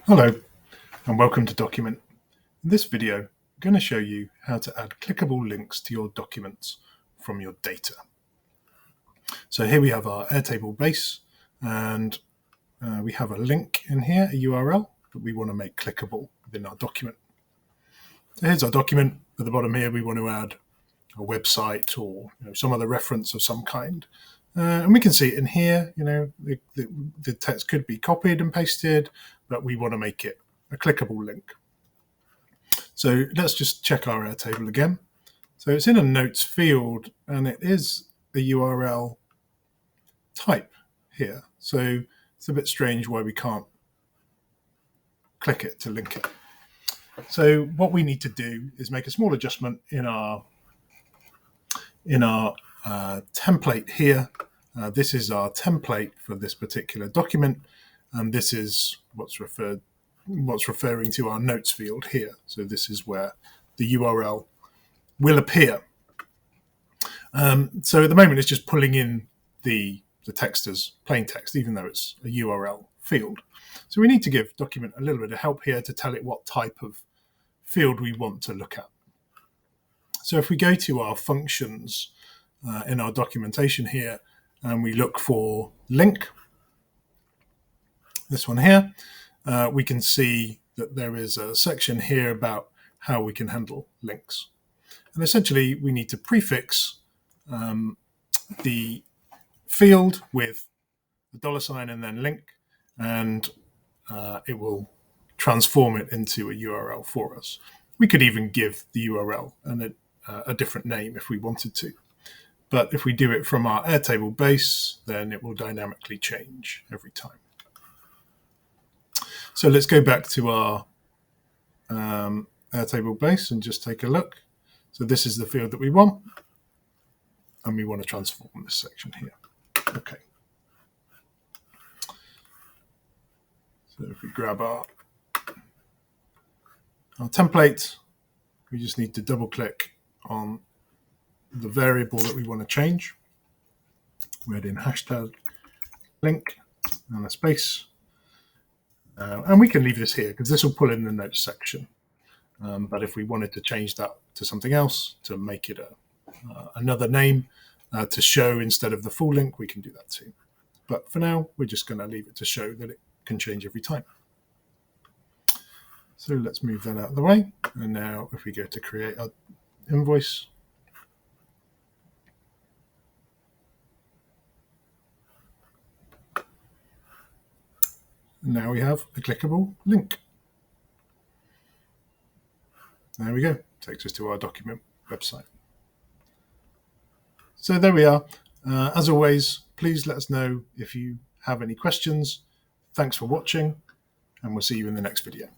Hello and welcome to Documint. In this video, I'm going to show you how to add clickable links to your documents from your data. So here we have our Airtable base and we have a link in here, a URL that we want to make clickable within our document. So here's our document. At the bottom here, we want to add a website or some other reference of some kind. And we can see it in here, the text could be copied and pasted, but we want to make it a clickable link. So let's just check our Airtable again. So it's in a notes field and it is a URL type here. So it's a bit strange why we can't click it to link it. So what we need to do is make a small adjustment in our template here. This is our template for this particular document, and this is what's referring to our notes field here. So this is where the URL will appear. So at the moment, it's just pulling in the text as plain text, even though it's a URL field. So we need to give Documint a little bit of help here to tell it what type of field we want to look at. So if we go to our functions in our documentation here, and we look for link, this one here, we can see that there is a section here about how we can handle links. And essentially, we need to prefix the field with the $sign and then link, and it will transform it into a URL for us. We could even give the URL a different name if we wanted to. But if we do it from our Airtable base, then it will dynamically change every time. So let's go back to our Airtable base and just take a look. So this is the field that we want, and we want to transform this section here. Okay. So if we grab our template, we just need to double click on the variable that we want to change. We add in hashtag link and a space. And we can leave this here because this will pull in the notes section. But if we wanted to change that to something else, to make it another name to show instead of the full link, we can do that too. But for now, we're just going to leave it to show that it can change every time. So let's move that out of the way. And now if we go to create our invoice, now we have a clickable link. There we go. Takes us to our Documint website. So there we are. As always, please let us know if you have any questions. Thanks for watching, and we'll see you in the next video.